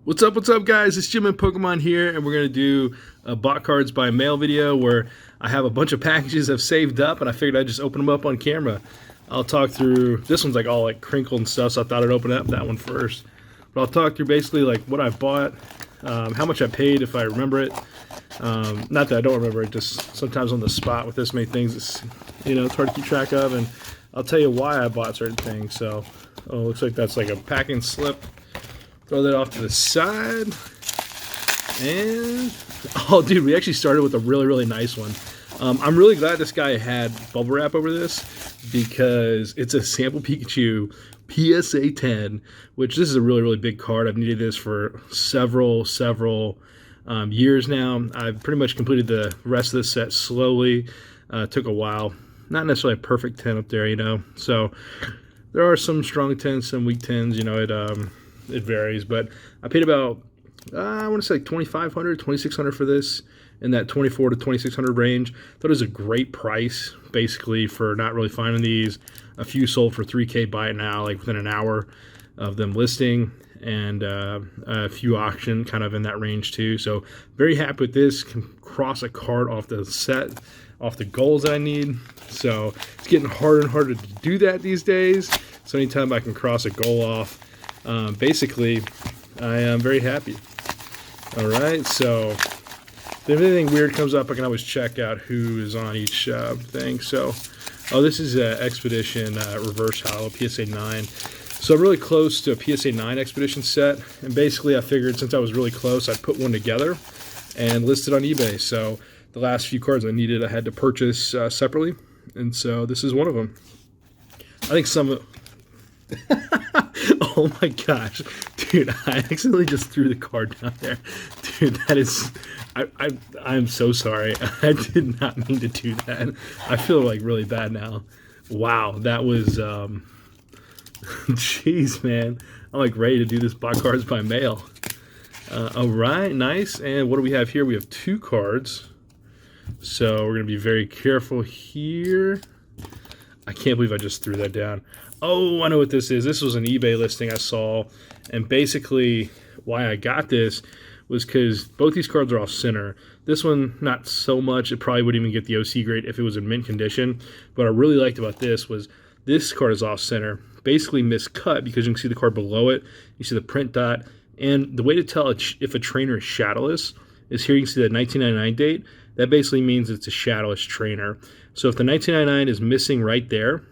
What's up, guys? It's Jim and Pokemon here, and we're going to do a bot cards by mail video where I have a bunch of packages I've saved up, and I figured I'd just open them up on camera. I'll talk through, this one's like all like crinkled and stuff, so I thought I'd open up that one first. But I'll talk through basically like what I bought, how much I paid if I remember it. Not that I don't remember it, just sometimes on the spot with this many things, it's hard to keep track of, and I'll tell you why I bought certain things. So, looks like that's like a packing slip. Throw that off to the side. And, oh dude, we actually started with a really nice one. I'm really glad this guy had bubble wrap over this because it's a sample Pikachu PSA 10, which this is a really big card. I've needed this for several years now. I've pretty much completed the rest of the set slowly. Took a while. Not necessarily a perfect 10 up there, So there are some strong 10s, some weak 10s, it varies, but I paid about, I want to say like $2,500, $2,600 for this, in that $2,400 to $2,600 range. Thought it was a great price, basically, for not really finding these. A few sold for $3K buy it now, like within an hour of them listing, and a few auction kind of in that range too. So very happy with this. Can cross a card off the set, off the goals that I need. So it's getting harder and harder to do that these days. So anytime I can cross a goal off, basically, I am very happy. All right, so if anything weird comes up, I can always check out who is on each thing. So, this is Expedition Reverse Hollow PSA 9. So I'm really close to a PSA 9 Expedition set, and basically I figured since I was really close, I'd put one together and list it on eBay. So the last few cards I needed, I had to purchase separately, and so this is one of them. I think some. Oh my gosh, dude, I accidentally just threw the card down there. Dude, that is, I'm so sorry. I did not mean to do that. I feel like really bad now. Wow, that was, jeez, man. I'm like ready to do this bot cards by mail. All right, nice. And what do we have here? We have two cards. So we're going to be very careful here. I can't believe I just threw that down. Oh, I know what this is. This was an eBay listing I saw, and basically why I got this was because both these cards are off center. This one, not so much. It probably wouldn't even get the OC grade if it was in mint condition. What I really liked about this was this card is off center, basically miscut because you can see the card below it. You see the print dot, and the way to tell if a trainer is shadowless is here you can see that 1999 date. That basically means it's a shadowless trainer. So if the 1999 is missing right there,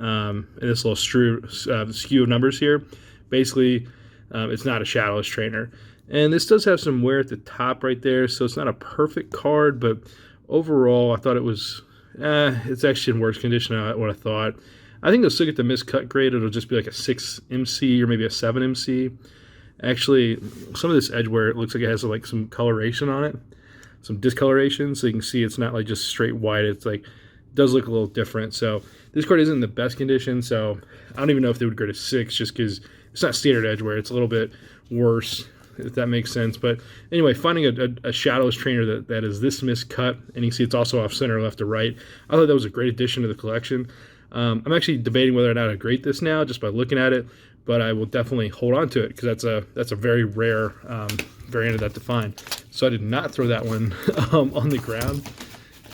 and this little skew of numbers here, basically it's not a shadowless trainer. And this does have some wear at the top right there, so it's not a perfect card, but overall I thought it was, it's actually in worse condition than what I thought. I think they'll still get the miscut grade. It'll just be like a 6 MC or maybe a 7 MC. Actually, some of this edge wear, it looks like it has like some coloration on it, some discoloration, so you can see it's not like just straight white. It's like, it does look a little different. So this card isn't in the best condition, so I don't even know if they would grade a 6 just because it's not standard edge wear. It's a little bit worse, if that makes sense. But anyway, finding a shadowless trainer that is this miscut, and you can see it's also off center left to right, I thought that was a great addition to the collection. I'm actually debating whether or not I grade this now just by looking at it, but I will definitely hold on to it because that's a very rare variant of that to find. So I did not throw that one on the ground.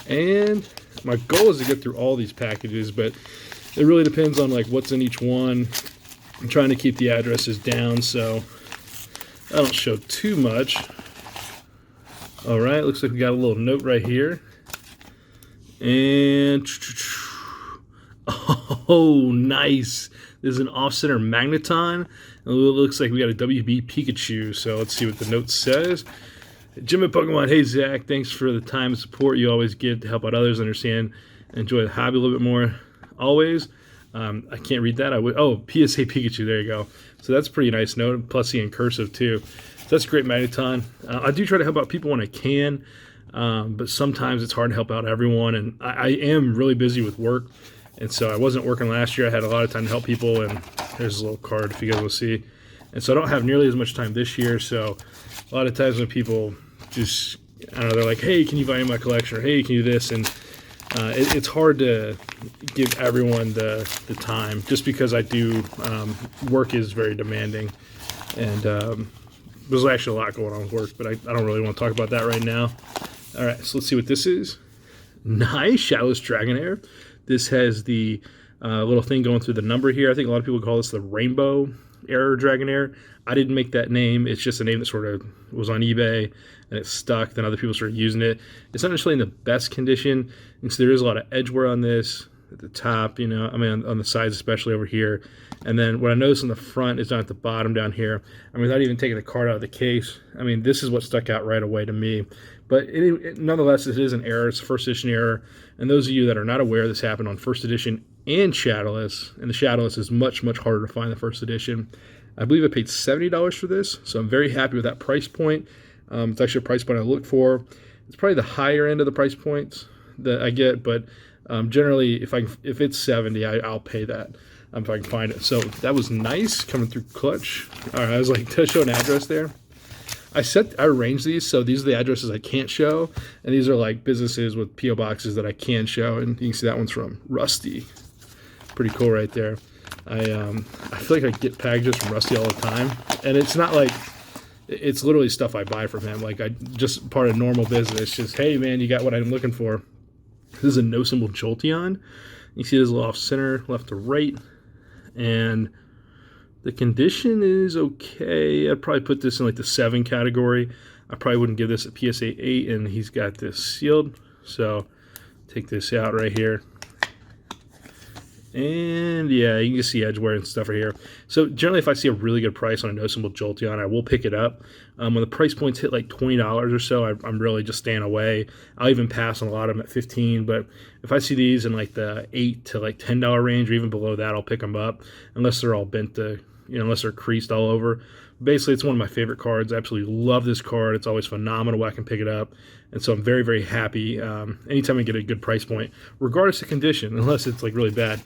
And my goal is to get through all these packages, but it really depends on like what's in each one. I'm trying to keep the addresses down so I don't show too much. All right, looks like we got a little note right here. And oh, nice. This is an off-center Magneton. And it looks like we got a WB Pikachu. So let's see what the note says. Jim at Pokemon, hey Zach, thanks for the time and support you always give to help out others understand and enjoy the hobby a little bit more. Always. I can't read that. Oh, PSA Pikachu, there you go. So that's a pretty nice note, plus he in cursive too. So that's a great Magneton. I do try to help out people when I can, but sometimes it's hard to help out everyone, and I am really busy with work, and so I wasn't working last year. I had a lot of time to help people, and there's a little card if you guys will see. And so I don't have nearly as much time this year, so a lot of times when people just, I don't know, they're like, hey, can you value my collection, or hey, can you do this, and it's hard to give everyone the time just because I do, work is very demanding, and there's actually a lot going on with work, but I don't really want to talk about that right now. All right, so let's see what this is. Nice, Shadowless Dragonair. This has the little thing going through the number here. I think a lot of people call this the Rainbow Error Dragonair. I didn't make that name. It's just a name that sort of was on eBay and it stuck. Then other people started using it. It's not necessarily in the best condition, and so there is a lot of edge wear on this at the top, you know, I mean on the sides, especially over here. And then what I noticed on the front is down at the bottom down here. I mean, without even taking the card out of the case, I mean, this is what stuck out right away to me. But nonetheless, it is an error. It's a first edition error. And those of you that are not aware, this happened on first edition and Shadowless. And the Shadowless is much, much harder to find than first edition. I believe I paid $70 for this, so I'm very happy with that price point. It's actually a price point I look for. It's probably the higher end of the price points that I get, but generally, if it's $70, I'll pay that if I can find it. So that was nice coming through clutch. All right, I was like, to show an address there. I arranged these, so these are the addresses I can't show, and these are like businesses with P.O. boxes that I can show, and you can see that one's from Rusty. Pretty cool right there. I feel like I get packages from Rusty all the time, and it's not like, it's literally stuff I buy from him. Like, I just part of normal business, just, hey man, you got what I'm looking for. This is a no symbol Jolteon. You see this a little off center, left to right, and the condition is okay. I'd probably put this in like the 7 category. I probably wouldn't give this a PSA 8, and he's got this sealed. So take this out right here. And yeah, you can see edge wear and stuff right here. So generally, if I see a really good price on a no symbol Jolteon, I will pick it up. When the price points hit like $20 or so, I'm really just staying away. I'll even pass on a lot of them at $15. But if I see these in like the $8 to like $10 range, or even below that, I'll pick them up, unless they're all bent to, you know, unless they're creased all over. Basically, it's one of my favorite cards. I absolutely love this card. It's always phenomenal when I can pick it up. And so I'm very, very happy anytime I get a good price point, regardless of condition, unless it's like really bad.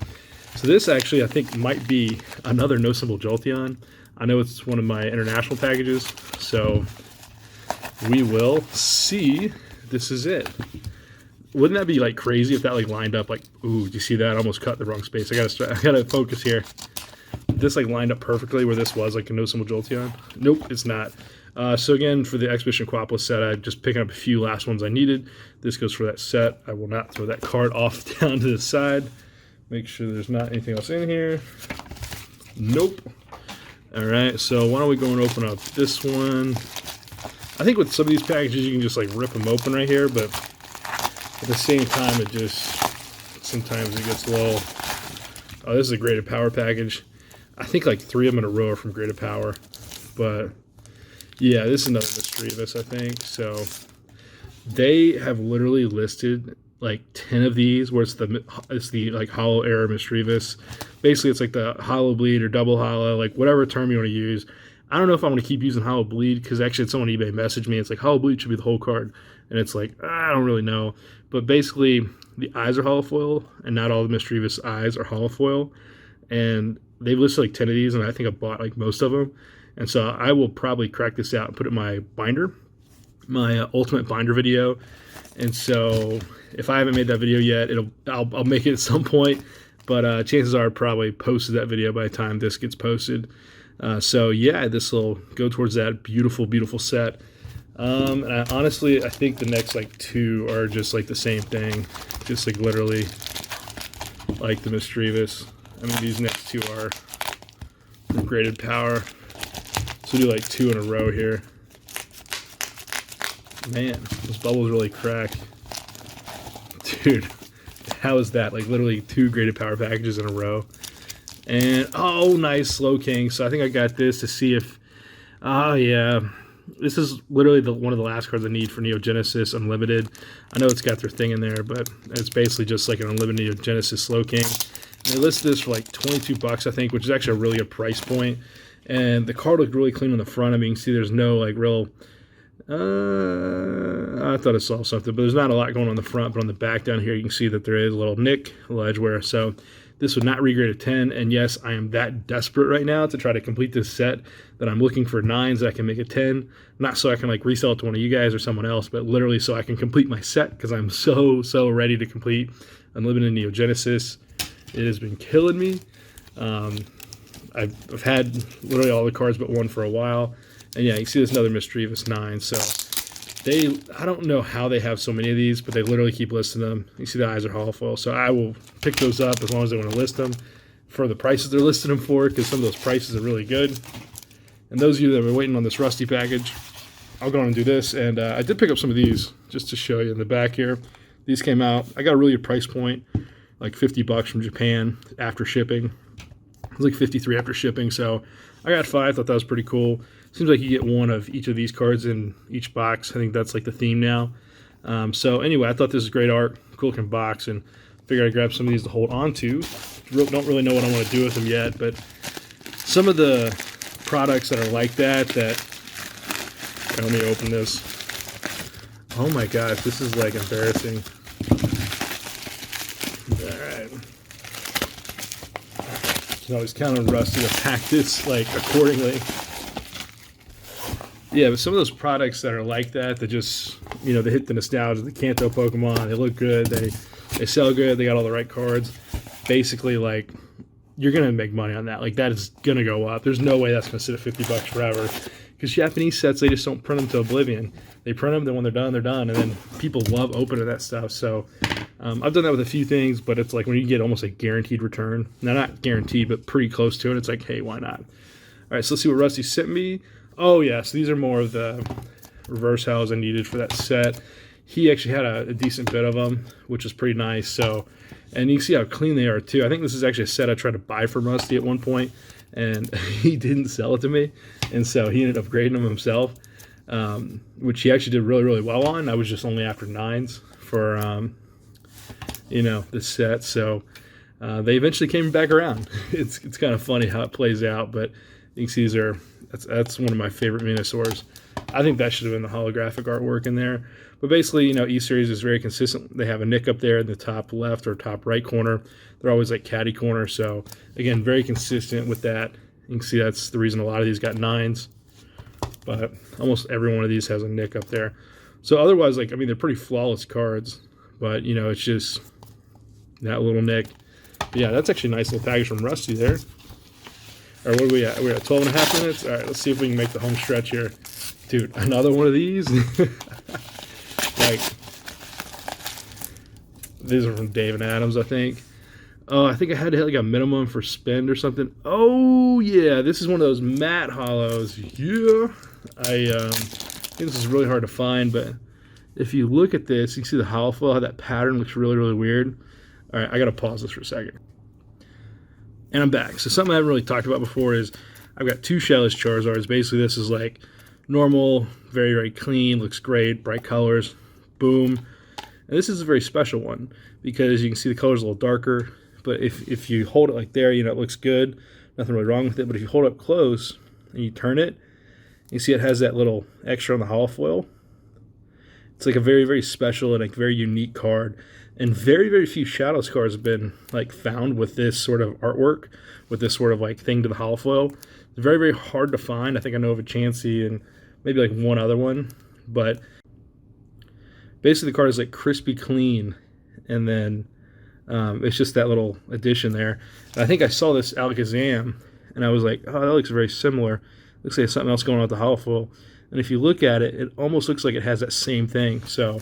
So this actually, I think, might be another no symbol Jolteon. I know it's one of my international packages, so we will see. This is it. Wouldn't that be like crazy if that like lined up like, ooh, do you see that? I almost cut the wrong space. I gotta focus here. This like lined up perfectly where this was like a no symbol Jolteon. Nope, it's not. So again, for the Expedition Aquapolis set, I'm just picking up a few last ones I needed. This goes for that set. I will not throw that card off down to the side. Make sure there's not anything else in here. Nope. All right, so why don't we go and open up this one? I think with some of these packages, you can just like rip them open right here, but at the same time, it just, sometimes it gets a little, oh, this is a Graded Power package. I think like 3 of them in a row are from Graded Power, but yeah, this is another Mischievous, I think. So they have literally listed like 10 of these where it's the like hollow error Mischievous. Basically, it's like the hollow bleed or double hollow, like whatever term you want to use. I don't know if I'm going to keep using hollow bleed, because actually someone on eBay messaged me. It's like hollow bleed should be the whole card, and it's like I don't really know. But basically, the eyes are hollow foil, and not all the Mischievous eyes are hollow foil. And they've listed like 10 of these, and I think I bought like most of them. And so I will probably crack this out and put it in my binder, my ultimate binder video. And so if I haven't made that video yet, I'll make it at some point. But chances are I probably posted that video by the time this gets posted. So yeah, this will go towards that beautiful, beautiful set. And honestly, I think the next like 2 are just like the same thing, just like literally like the Mischievous. I mean, these next 2 are from Graded Power. So we'll do like 2 in a row here. Man, those bubbles really crack. Dude, how is that? Like literally 2 Graded Power packages in a row. And, oh, nice, Slow King. So I think I got this to see if, oh yeah, this is literally one of the last cards I need for Neo Genesis Unlimited. I know it's got their thing in there, but it's basically just like an Unlimited Neo Genesis Slow King. And they listed this for like $22, I think, which is actually a really good price point. And the card looked really clean on the front. I mean, you can see there's no like real, I thought I saw something, but there's not a lot going on the front. But on the back down here, you can see that there is a little nick, a little edge wear. So this would not regrade a 10. And yes, I am that desperate right now to try to complete this set that I'm looking for 9s that I can make a 10. Not so I can like resell it to one of you guys or someone else, but literally so I can complete my set, because I'm so ready to complete Unlimited Neo Genesis. It has been killing me. I've had literally all the cards but one for a while. And yeah, you see there's another Mischievous 9. So I don't know how they have so many of these, but they literally keep listing them. You see the eyes are hollow foil. So I will pick those up as long as they want to list them for the prices they're listing them for, because some of those prices are really good. And those of you that are waiting on this Rusty package, I'll go on and do this. And I did pick up some of these just to show you in the back here. These came out. I got a really good price point, like $50 from Japan after shipping. It was like 53 after shipping. So I got 5. Thought that was pretty cool. Seems like you get one of each of these cards in each box. I think that's like the theme now. So anyway, I thought this was great art, cool looking box, and figured I'd grab some of these to hold on to. Don't really know what I want to do with them yet, but some of the products that are like that, okay, let me open this. Oh my gosh, this is like embarrassing. Alright. You know, it's kind of rusty to pack this like accordingly. Yeah, but some of those products that are like that just, you know, they hit the nostalgia, the Kanto Pokemon, they look good, they sell good, they got all the right cards. Basically, like, you're going to make money on that. Like, that is going to go up. There's no way that's going to sit at $50 forever. Because Japanese sets, they just don't print them to oblivion. They print them, then when they're done, they're done. And then people love opening that stuff. So I've done that with a few things, but it's like when you get almost a guaranteed return. Now, not guaranteed, but pretty close to it. It's like, hey, why not? All right, so let's see what Rusty sent me. Oh, yeah, so these are more of the reverse hows I needed for that set. He actually had a decent bit of them, which is pretty nice. So, and you can see how clean they are, too. I think this is actually a set I tried to buy from Rusty at one point, and he didn't sell it to me. And so he ended up grading them himself, which he actually did really, really well on. I was just only after 9s for, you know, this set. So they eventually came back around. It's kind of funny how it plays out, but you can see these are, that's one of my favorite Venusaurs. I think that should have been the holographic artwork in there. But basically, you know, E-Series is very consistent. They have a nick up there in the top left or top right corner. They're always like caddy corner. So, again, very consistent with that. You can see that's the reason a lot of these got 9s. But almost every one of these has a nick up there. So, otherwise, like, I mean, they're pretty flawless cards. But, you know, it's just that little nick. But yeah, that's actually a nice little package from Rusty there. Or what are we at? We're at 12 and a half minutes? All right, let's see if we can make the home stretch here. Dude, another one of these? Like, these are from Dave and Adams, I think. Oh, I think I had to hit like a minimum for spend or something. Oh, yeah, this is one of those matte hollows. Yeah. I think this is really hard to find, but if you look at this, you can see the hollow foil, how that pattern looks really, really weird. All right, I got to pause this for a second. And I'm back. So something I haven't really talked about before is I've got 2 Shellish Charizards. Basically, this is like normal, very, very clean, looks great, bright colors, boom. And this is a very special one because you can see the color's a little darker, but if you hold it like there, you know, it looks good. Nothing really wrong with it, but if you hold it up close and you turn it, you see it has that little extra on the hollow foil. It's like a very, very special and a very unique card. And very, very few Shadows cards have been like found with this sort of artwork, with this sort of like thing to the hollow foil. It's very, very hard to find. I think I know of a Chansey and maybe like one other one. But basically the card is like crispy clean. And then it's just that little addition there. And I think I saw this Alakazam and I was like, oh, that looks very similar. Looks like something else going on with the hollow foil. And if you look at it, it almost looks like it has that same thing. So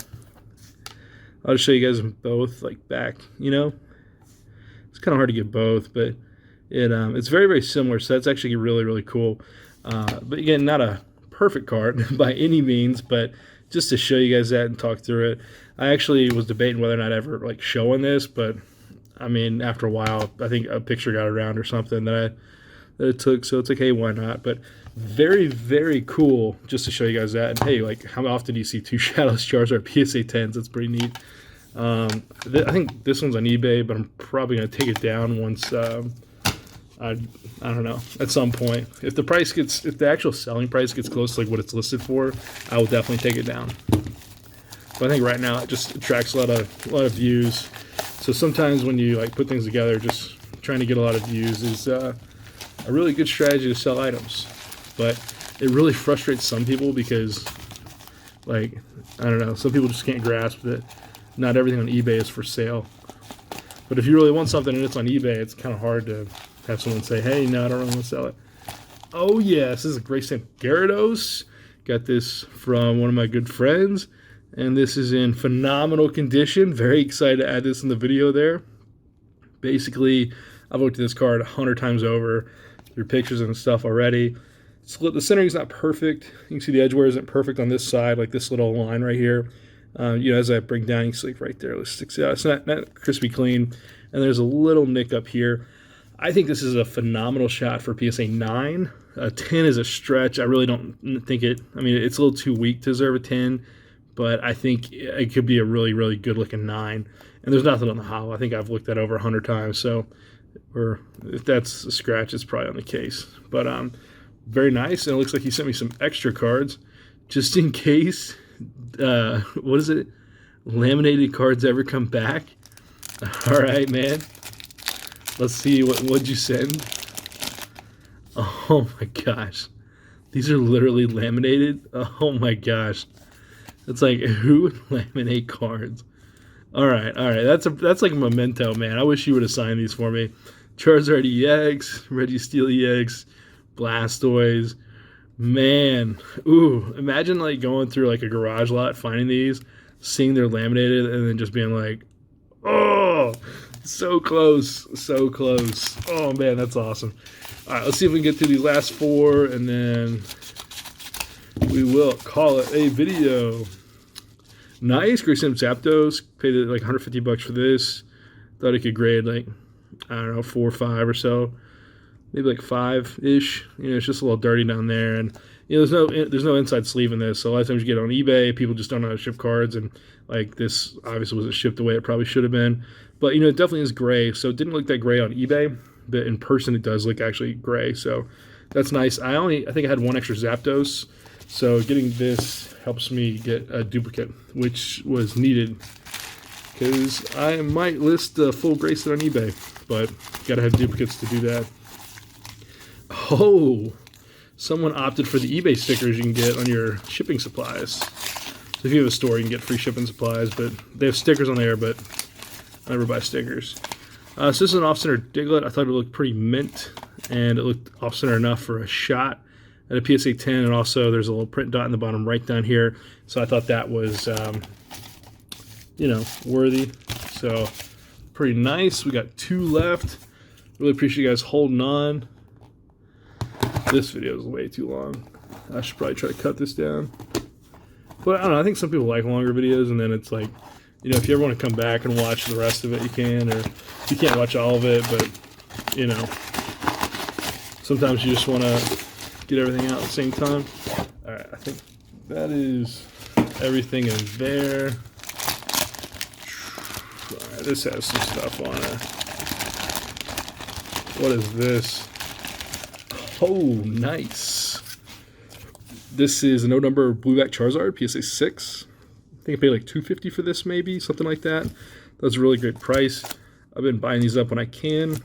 I'll just show you guys both, like back, you know. It's kind of hard to get both, but it's very, very similar. So that's actually really, really cool. But again, not a perfect card by any means, but just to show you guys that and talk through it. I actually was debating whether or not ever like showing this, but I mean, after a while, I think a picture got around or something that it took. So it's like, hey, why not? But very, very cool just to show you guys that. And hey, like, how often do you see 2 Shadows Charizard PSA 10s? That's pretty neat. I think this one's on eBay, but I'm probably going to take it down once, I don't know, at some point. If the actual selling price gets close to like what it's listed for, I will definitely take it down. But I think right now it just attracts a lot of views. So sometimes when you like put things together, just trying to get a lot of views is a really good strategy to sell items. But it really frustrates some people because, like, I don't know, some people just can't grasp that not everything on eBay is for sale. But if you really want something and it's on eBay, it's kind of hard to have someone say, hey, no, I don't really want to sell it. Oh, yeah, this is a great stamp. Gyarados. Got this from one of my good friends. And this is in phenomenal condition. Very excited to add this in the video there. Basically, I've looked at this card 100 times over through pictures and stuff already. The centering is not perfect. You can see the edge wear isn't perfect on this side, like this little line right here. As I bring down, you can see right there, it sticks out. It's not crispy clean. And there's a little nick up here. I think this is a phenomenal shot for PSA 9. A 10 is a stretch. I really don't think it. I mean, it's a little too weak to deserve a 10, but I think it could be a really, really good looking 9. And there's nothing on the hollow. I think I've looked that over 100 times. So, or if that's a scratch, it's probably on the case. But very nice. And it looks like he sent me some extra cards just in case. What is it? Laminated cards ever come back? All right, man. Let's see, what'd you send? Oh my gosh. These are literally laminated? Oh my gosh. It's like, who would laminate cards? All right. That's like a memento, man. I wish you would have signed these for me. Charizard EX, Registeel EX, Blastoise. Man. Ooh, imagine like going through like a garage lot, finding these, seeing they're laminated, and then just being like, oh, so close, so close. Oh, man, that's awesome. All right, let's see if we can get through these last 4, and then we will call it a video. Nice. Great Sim Zapdos. Paid like $150 for this. Thought it could grade like, I don't know, 4 or 5 or so. Maybe like 5-ish. It's just a little dirty down there. And, there's no inside sleeve in this. So a lot of times you get on eBay, people just don't know how to ship cards. And, like, this obviously wasn't shipped the way it probably should have been. But, it definitely is gray. So it didn't look that gray on eBay. But in person, it does look actually gray. So that's nice. I think I had 1 extra Zapdos. So getting this helps me get a duplicate, which was needed. Because I might list a full gray set on eBay. But got to have duplicates to do that. Oh, someone opted for the eBay stickers you can get on your shipping supplies. So if you have a store, you can get free shipping supplies, but they have stickers on there, but I never buy stickers. So this is an off-center Diglett. I thought it looked pretty mint, and it looked off-center enough for a shot at a PSA 10, and also there's a little print dot in the bottom right down here, so I thought that was, worthy. So pretty nice. We got 2 left. Really appreciate you guys holding on. This video is way too long. I should probably try to cut this down. But I don't know, I think some people like longer videos, and then it's like, if you ever want to come back and watch the rest of it, you can, or you can't watch all of it, but, sometimes you just want to get everything out at the same time. All right, I think that is everything in there. All right, this has some stuff on it. What is this? Oh, nice. This is a no number Blueback Charizard, PSA 6. I think I paid like $250 for this, maybe, something like that. That was a really great price. I've been buying these up when I can.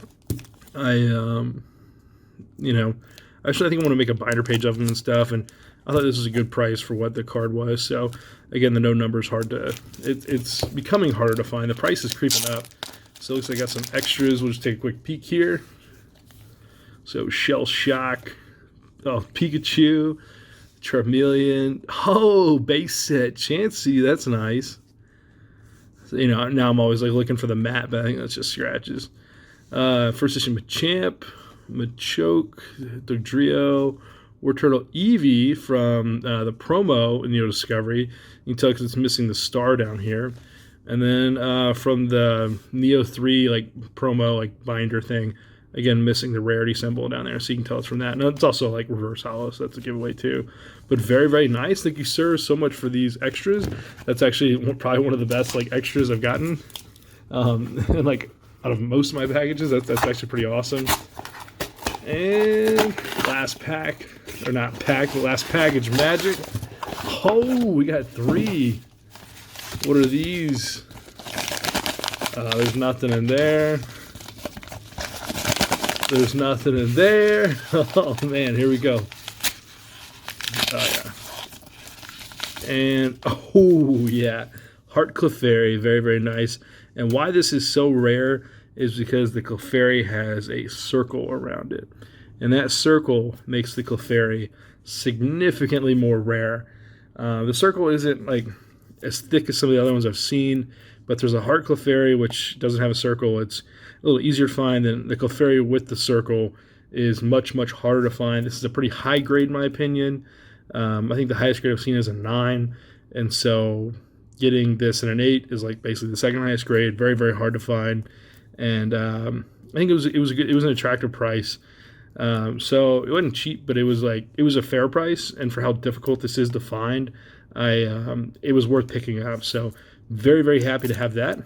Actually, I think I want to make a binder page of them and stuff, and I thought this was a good price for what the card was. So, again, the no number is hard to, it's becoming harder to find. The price is creeping up. So it looks like I got some extras. We'll just take a quick peek here. So Shell Shock, Pikachu, Charmeleon, base set, Chansey, that's nice. So, now I'm always like looking for the matte, but I think that's just scratches. First edition Machamp, Machoke, Dodrio, War Turtle Eevee from the promo in Neo Discovery. You can tell because it's missing the star down here. And then from the Neo 3 promo binder thing, again, missing the rarity symbol down there, so you can tell it's from that. And it's also reverse hollow, so that's a giveaway too. But very, very nice. Thank you, sir, so much for these extras. That's actually probably one of the best extras I've gotten. And out of most of my packages, that's actually pretty awesome. And last pack, or not pack, but last package magic. Oh, we got 3. What are these? There's nothing in there. There's nothing in there. Oh, man, here we go. Oh, yeah. And, oh, yeah. Heart Clefairy, very, very nice. And why this is so rare is because the Clefairy has a circle around it. And that circle makes the Clefairy significantly more rare. The circle isn't like as thick as some of the other ones I've seen, but there's a heart Clefairy which doesn't have a circle. It's a little easier to find than the Clefairy with the circle is much, much harder to find. This is a pretty high grade in my opinion. I think the highest grade I've seen is a 9, and so getting this in an 8 is like basically the second highest grade. Very, very hard to find, and I think it was an attractive price. So it wasn't cheap, but it was a fair price, and for how difficult this is to find, it was worth picking up. So very, very happy to have that,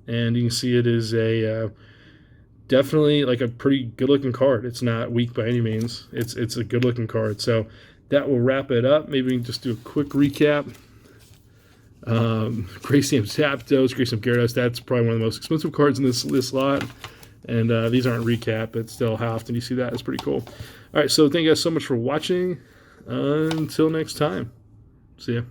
and you can see it is a definitely like a pretty good looking card. It's not weak by any means. It's a good looking card. So that will wrap it up. Maybe we can just do a quick recap. Grayson Zapdos, Grayson Gyarados, that's probably one of the most expensive cards in this lot. And these aren't recap, but still how often you see that is pretty cool. All right, so thank you guys so much for watching. Until next time. See ya.